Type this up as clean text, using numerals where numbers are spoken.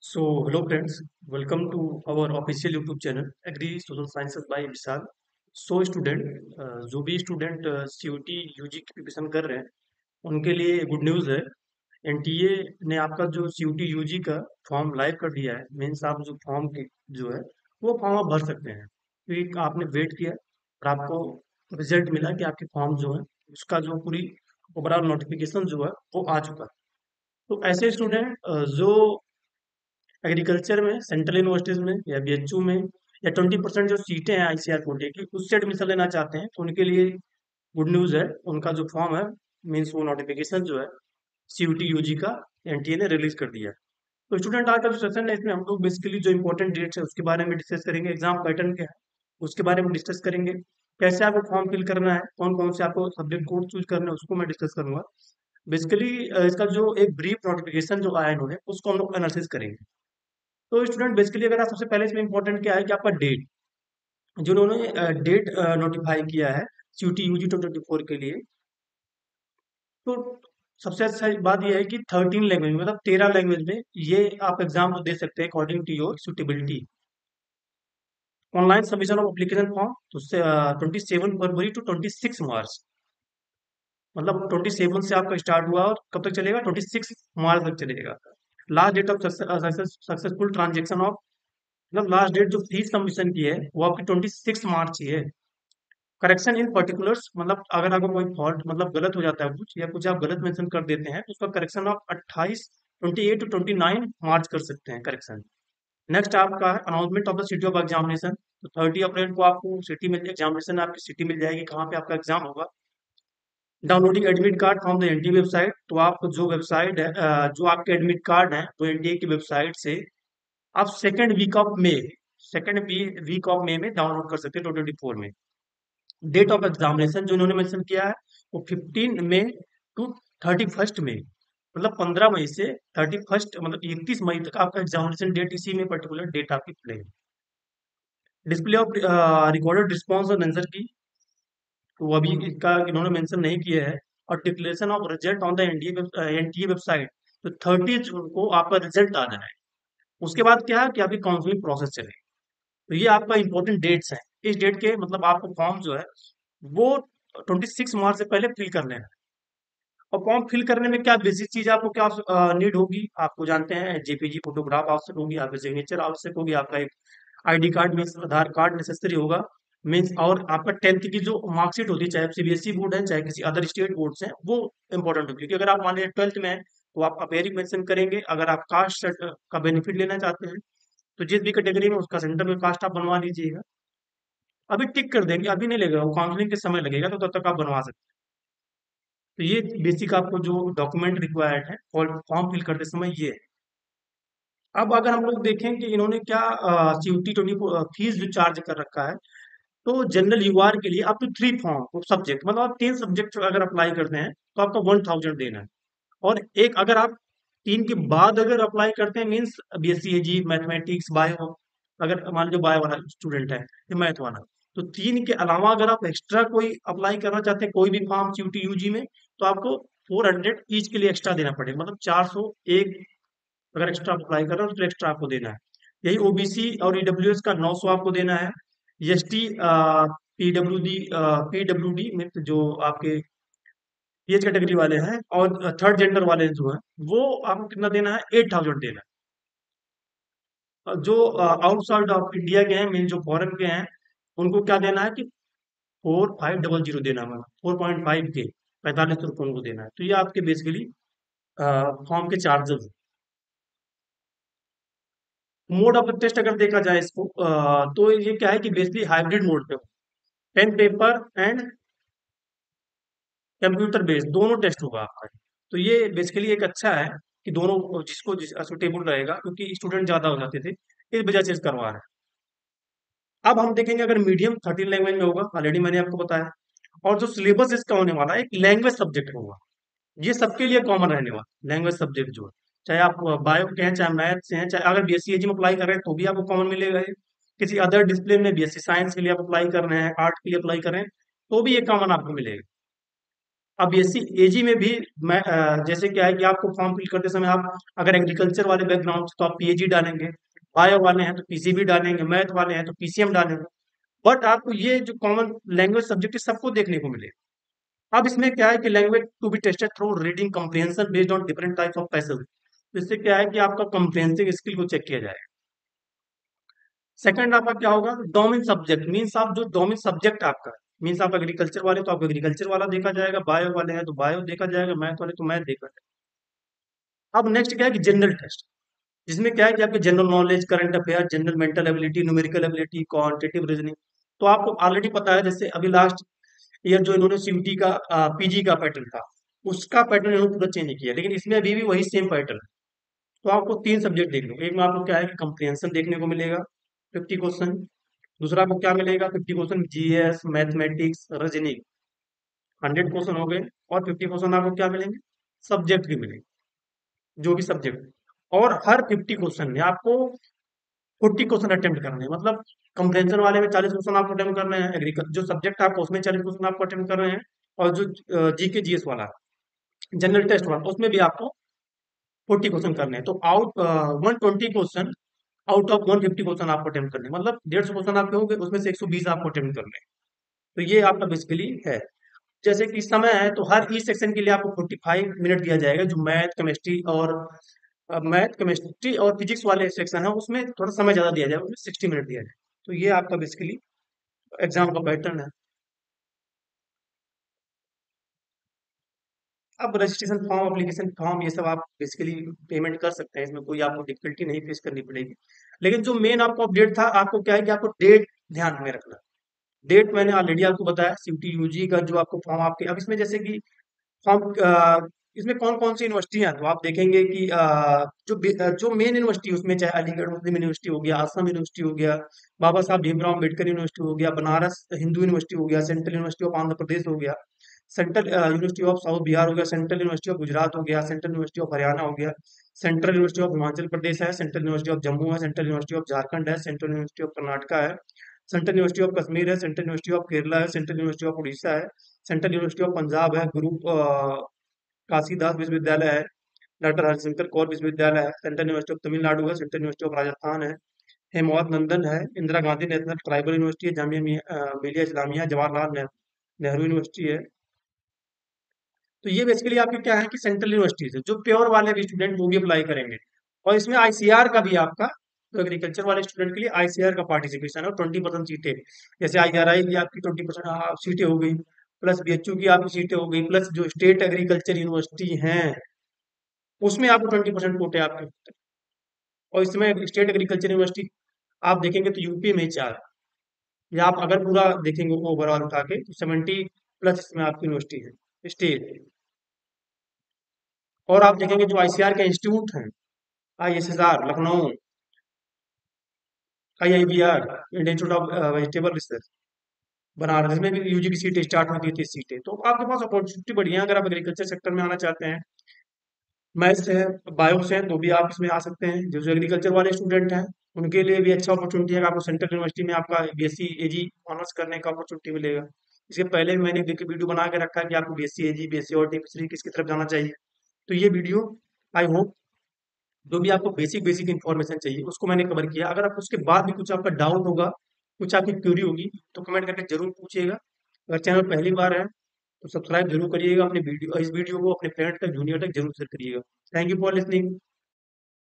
Hello friends, welcome to our official YouTube channel, Agri Social Sciences by Vishal. Student जो भी student CUT UG की preparation कर रहे हैं, उनके लिए गुड न्यूज़ है। NTA ने आपका जो CUT UG का फॉर्म लाइव कर दिया है। मीन्स आप जो फॉर्म की जो है वो फॉर्म आप भर सकते हैं, क्योंकि आपने वेट किया और आपको रिजल्ट मिला कि आपके फॉर्म जो है उसका जो पूरी ओवरऑल नोटिफिकेशन जो है वो आ चुका है। तो ऐसे स्टूडेंट जो एग्रीकल्चर में सेंट्रल यूनिवर्सिटीज में या BHU में या 20% जो सीटें हैं ICAR कोटे की उससे एडमिशन लेना चाहते हैं, तो उनके लिए गुड न्यूज़ है। उनका जो फॉर्म है, मीन्स वो नोटिफिकेशन जो है CUT UG का NTA ने रिलीज कर दिया है। तो स्टूडेंट आज का जो सेशन है इसमें हम लोग बेसिकली जो इंपॉर्टेंट डेट्स है उसके बारे में डिस्कस करेंगे, एग्जाम पैटर्न क्या है उसके बारे में डिस्कस करेंगे, कैसे आपको फॉर्म फिल करना है, कौन कौन से आपको सब्जेक्ट कोड चूज करना है उसको मैं डिस्कस करूंगा। बेसिकली इसका जो एक ब्रीफ नोटिफिकेशन जो आया इन्होंने उसको हम लोग एनालिसिस करेंगे। तो स्टूडेंट बेसिकली अगर आप सबसे पहले इसमें इंपॉर्टेंट क्या है कि आपका डेट, जो उन्होंने डेट नोटिफाई किया है CUT UG 2024 के लिए। तो सबसे अच्छा बात यह है कि 13 लैंग्वेज मतलब 13 लैंग्वेज में ये आप एग्जाम दे सकते हैं according to your suitability. Online submission of application form तो 27 फरवरी टू 26 मार्च, मतलब 27 से आपका स्टार्ट हुआ और कब तक चलेगा, 26 मार्च तक चलेगा। Last date of successful transaction of, मतलब लास्ट डेट जो फीस सबमिशन की है वो आपकी 26 मार्च ही है। करेक्शन इन पर्टिकुलर्स, मतलब अगर आपको कोई फॉल्ट मतलब गलत हो जाता है कुछ या कुछ आप गलत मेंशन कर देते हैं तो उसका करेक्शन आप 28 टू 29 मार्च कर सकते हैं करेक्शन। नेक्स्ट आपका है announcement of the city of examination. तो 30 अप्रैल को आपको सिटी में एग्जामिनेशन आपकी सिटी मिल जाएगी कहाँ पे आपका एग्जाम होगा। Downloading admit card from the NTA website, तो आप जो वेबसाइट है जो आपके एडमिट कार्ड है वो NTA की वेबसाइट से आप सेकेंड वीक ऑफ मे में डाउनलोड कर सकते हैं 2024 में। डेट ऑफ एग्जामिनेशन जो इन्होंने मेंशन किया है वो 15 मई टू 31 मई, मतलब 15 मई से 31 मतलब 31 मई तक आपका एग्जामिनेशन डेट, इसी में पर्टिकुलर डेट आपकी खुलेगी। डिस्प्ले ऑफ रिकॉर्डेड रिस्पॉन्स और आंसर की, तो अभी इसका इन्होंने मेंशन नहीं किया है। और declaration of result on the NTA website, तो 30 जून को आपका रिजल्ट आ जाए। उसके बाद क्या है कि आपकी काउंसलिंग प्रोसेस चलेगी। तो ये आपका इंपॉर्टेंट डेट्स हैं। इस डेट के मतलब आपको फॉर्म जो है वो 26 मार्च से पहले फिल कर लेना है। और फॉर्म फिल करने में क्या बेसिक चीज आपको क्या नीड होगी, आपको जानते हैं JPG फोटोग्राफ आवश्यक होगी, आपका सिग्नेचर आवश्यक होगी, आपका एक ID कार्ड मीन्स आधार कार्ड नेसेसरी होगा मीन्स, और आपका 10th की जो मार्कशीट होती है, चाहे CBSE बोर्ड है चाहे किसी अदर स्टेट बोर्ड से, वो इंपॉर्टेंट होगी। क्योंकि अगर आप मान लीजिए 12th में है तो आप अपेयरिंग मेंशन करेंगे। अगर आप कास्ट का बेनिफिट लेना चाहते हैं तो जिस भी कैटेगरी में उसका सेंटर में कास्ट आप बनवा लीजिएगा। अभी टिक कर देंगे, अभी नहीं लगेगा, वो काउंसलिंग के समय लगेगा, तो तब तक आप बनवा सकते हैं। तो ये बेसिक आपको जो डॉक्यूमेंट रिक्वायर्ड है फॉर्म फिल करते समय ये है। अब अगर हम लोग देखें कि इन्होंने क्या CUT 24 फीस जो चार्ज कर रखा है, तो जनरल UR के लिए अप टू 3 फॉर्म सब्जेक्ट, मतलब आप 3 सब्जेक्ट अगर अप्लाई करते हैं तो आपका 1000 देना है। और एक अगर आप 3 के बाद अगर अप्लाई करते हैं means BSc AG mathematics bio, अगर मान लीजिए बायो वाला स्टूडेंट है या मैथ वाला, तो 3 के अलावा अगर आप एक्स्ट्रा कोई अप्लाई करना चाहते हैं कोई भी फॉर्म CUT UG में, तो आपको 400 ईच के लिए एक्स्ट्रा देना पड़ेगा, मतलब 401 अगर एक्स्ट्रा अप्लाई कर रहे हो तो एक्स्ट्रा आपको देना है। यही OBC और EWS का 900 आपको देना है। ST PWD में तो जो आपके एज कैटेगरी वाले हैं और थर्ड जेंडर वाले जो हैं वो आपको कितना देना है, 8000 देना है। जो आउटसाइड ऑफ इंडिया के हैं मीन जो फॉरेन के हैं उनको क्या देना है कि 4500 देना है, 4.5 के 45 रुपये उनको देना है। तो ये आपके बेसिकली फॉर्म के charges. Mode of the test अगर देखा जाए इसको तो ये क्या है कि बेसिकली हाइब्रिड मोड पे pen paper and computer based दोनों टेस्ट होगा आपका। तो ये बेसिकली एक अच्छा है कि दोनों जिसको सुटेबल रहेगा, क्योंकि स्टूडेंट ज्यादा हो जाते थे इस वजह से करवा रहे हैं। अब हम देखेंगे अगर मीडियम 13 लैंग्वेज में होगा, ऑलरेडी मैंने आपको बताया। और जो सिलेबस इसका होने वाला है एक लैंग्वेज सब्जेक्ट होगा। ये सबके लिए कॉमन रहने वाला लैंग्वेज सब्जेक्ट जो है, चाहे आप बायो के हैं चाहे मैथ से हैं, चाहे अगर BSc AG में अप्लाई कर रहे हैं तो भी आपको कॉमन मिलेगा ये। किसी अदर डिसिप्लिन में BSc साइंस के लिए आप अप्लाई कर रहे हैं, आर्ट के लिए अप्लाई कर रहे हैं, तो भी ये कॉमन आपको मिलेगा। अब बीएससी एजी में भी मैं जैसे क्या है कि आपको फॉर्म फिल करते समय आप अगर एग्रीकल्चर वाले बैकग्राउंड से तो आप पीएजी डालेंगे, बायो वाले हैं तो पीसीबी डालेंगे, मैथ वाले हैं तो पीसीएम डालेंगे। बट आपको ये जो कॉमन लैंग्वेज सब्जेक्ट है सबको देखने को मिले। अब इसमें क्या है कि language to be tested through reading comprehension based on different types of passage. इससे क्या है कि आपका कम्प्रिहेंसिव स्किल को चेक किया जाएगा। सेकंड आपका क्या होगा, डोमेन सब्जेक्ट मीन्स आप जो डोमेन सब्जेक्ट आपका मीन्स आप एग्रीकल्चर वाले तो आपको एग्रीकल्चर वाला देखा जाएगा, बायो वाले हैं तो बायो देखा जाएगा, मैथ वाले तो मैथ देखा जाएगा। अब नेक्स्ट क्या है कि जनरल टेस्ट, जिसमें क्या है कि आपके general knowledge, current affair, general mental ability, numerical ability, quantitative reasoning. तो आपको ऑलरेडी पता है, जैसे अभी लास्ट ईयर जो इन्होंने सीयूटी का पीजी का पैटर्न था, उसका पैटर्न इन्होंने पूरा चेंज किया, लेकिन इसमें अभी भी वही सेम पैटर्न है। तो आपको तीन सब्जेक्ट देख लो, एक में आपको क्या है कि कंप्रिहेंशन देखने को मिलेगा 50 क्वेश्चन, दूसरा आपको क्या मिलेगा 50 question GS, mathematics, reasoning, 100 question हो गए, और 50 क्वेश्चन आपको क्या मिलेंगे, सब्जेक्ट भी मिलेंगे, जो भी सब्जेक्ट। और हर 50 क्वेश्चन में आपको 40 क्वेश्चन अटेम्प्ट करने हैं, मतलब कंप्रेंशन वाले में 40 क्वेश्चन आपको अटेम्प्ट करने हैं, एग्रीकल्चर जो सब्जेक्ट आपको उसमें 40 क्वेश्चन आपको अटेम्प्ट कर रहे हैं, और जो जीके जीएस वाला जनरल टेस्ट वाला उसमें भी आपको 40 क्वेश्चन करने हैं। तो out 120 question out of 150 question आपको अटेम्प्ट करने हैं, मतलब 150 क्वेश्चन आपके होंगे, उसमें से 120 आपको अटेम्प्ट करने हैं। तो ये आपका बेसिकली है। जैसे कि समय है तो हर ई सेक्शन के लिए आपको 45 मिनट दिया जाएगा, जो मैथ केमिस्ट्री और फिजिक्स वाले सेक्शन है उसमें थोड़ा समय ज्यादा दिया जाएगा, उसमें 60 मिनट दिया जाएगा। तो ये आपका बेसिकली एग्जाम का पैटर्न है। अब रजिस्ट्रेशन फॉर्म, एप्लीकेशन फॉर्म, ये सब आप बेसिकली पेमेंट कर सकते हैं, इसमें कोई आपको डिफिकल्टी नहीं फेस करनी पड़ेगी। लेकिन जो मेन आपको अपडेट था, आपको क्या है कि आपको डेट ध्यान में रखना। डेट मैंने ऑलरेडी आपको बताया, सीयूटी यूजी का जो आपको फॉर्म आपके, अब इसमें जैसे कि फॉर्म इसमें कौन कौन सी यूनिवर्सिटी हैं, तो आप देखेंगे कि जो मेन यूनिवर्सिटी उसमें, चाहे अलीगढ़ मुस्लिम यूनिवर्सिटी हो गया, असम यूनिवर्सिटी हो गया, बाबा साहब भीमराव अम्बेडकर यूनिवर्सिटी हो गया, बनारस हिंदू यूनिवर्सिटी हो गया, central university of Andhra Pradesh हो गया, central university of south Bihar हो गया, सेंट्रल यूनिवर्सिटी ऑफ गुजरात हो गया, सेंट्रल यूनिवर्सिटी ऑफ हरियाणा हो गया, central university of Himachal Pradesh है, सेंट्रल यूनिवर्सिटी ऑफ जम्मू है, सेंट्रल यूनिवर्सिटी ऑफ झारखंड है, सेंट्रल यूनिवर्सिटी ऑफ कर्नाटका है, सेंट्रल यूनिवर्सिटी ऑफ कश्मीर है, सेंट्रल यूनिवर्सिटी ऑफ केरला है, सेंट्रल यूनिवर्सिटी ऑफ उड़ीसा है, सेंट्रल यूनिवर्सिटी ऑफ पंजाब है, गुरु काशीदास विश्वविद्यालय है, डॉक्टर हरिशंकर कौर विश्वविद्यालय है, सेंट्रल यूनिवर्सिटी ऑफ तमिलनाडु है, सेंट्रल यूनिवर्सिटी ऑफ राजस्थान है, हेमवत नंदन है, Indira Gandhi national tribal university है, जामिया मिलिया इस्लामिया जवाहरलाल नेहरू यूनिवर्सिटी है। तो ये बेसिकली आपके क्या है कि सेंट्रल यूनिवर्सिटीज है, जो प्योर वाले भी स्टूडेंट वो भी अप्लाई करेंगे। और इसमें आईसीआर का भी आपका, तो एग्रीकल्चर वाले स्टूडेंट के लिए आईसीआर का पार्टिसिपेशन है, और 20% सीटें, जैसे आईआरआई की आपकी 20% सीटें हो गई, प्लस बीएचयू की आपकी सीटें हो गई, प्लस जो स्टेट एग्रीकल्चर यूनिवर्सिटी हैं उसमें आपको 20% कोटे आपके होते हैं। और इसमें स्टेट एग्रीकल्चर यूनिवर्सिटी आप देखेंगे तो यूपी में 4, या आप अगर पूरा देखेंगे ओवरऑल उठा के तो 70+ इसमें आपकी यूनिवर्सिटी है स्टेट। और आप देखेंगे जो आईसीआर के इंस्टीट्यूट हैं, ISSR Lucknow, IIBR Indian Institute of Vegetable Research Banaras, इसमें भी यूजी की सीटें स्टार्ट होती है 30 सीटें। तो आपके पास अपॉर्चुनिटी बढ़िया है, अगर आप एग्रीकल्चर सेक्टर में आना चाहते हैं, मैथ्स है, बायो से है, तो भी आप इसमें आ सकते हैं। जो जो एग्रीकल्चर वाले स्टूडेंट हैं उनके लिए भी अच्छा अपॉर्चुनिटी है, आपको सेंट्रल यूनिवर्सिटी में आपका बीएससी एजी ऑनर्स करने का अपॉर्चुनिटी मिलेगा। इसके पहले भी मैंने एक वीडियो बना के रखा है कि आपको बीएससी एजी, बीएससी और टीपीसी किसकी तरफ जाना चाहिए। तो ये वीडियो आई होप जो भी आपको बेसिक बेसिक इन्फॉर्मेशन चाहिए उसको मैंने कवर किया। अगर आप उसके बाद भी कुछ आपका डाउट होगा, कुछ आपकी क्यूरी होगी, तो कमेंट करके जरूर पूछिएगा। अगर चैनल पहली बार है तो सब्सक्राइब जरूर करिएगा, अपने वीडियो इस वीडियो को अपने फ्रेंड तक, जूनियर तक जरूर शेयर करिएगा। Thank you for listening.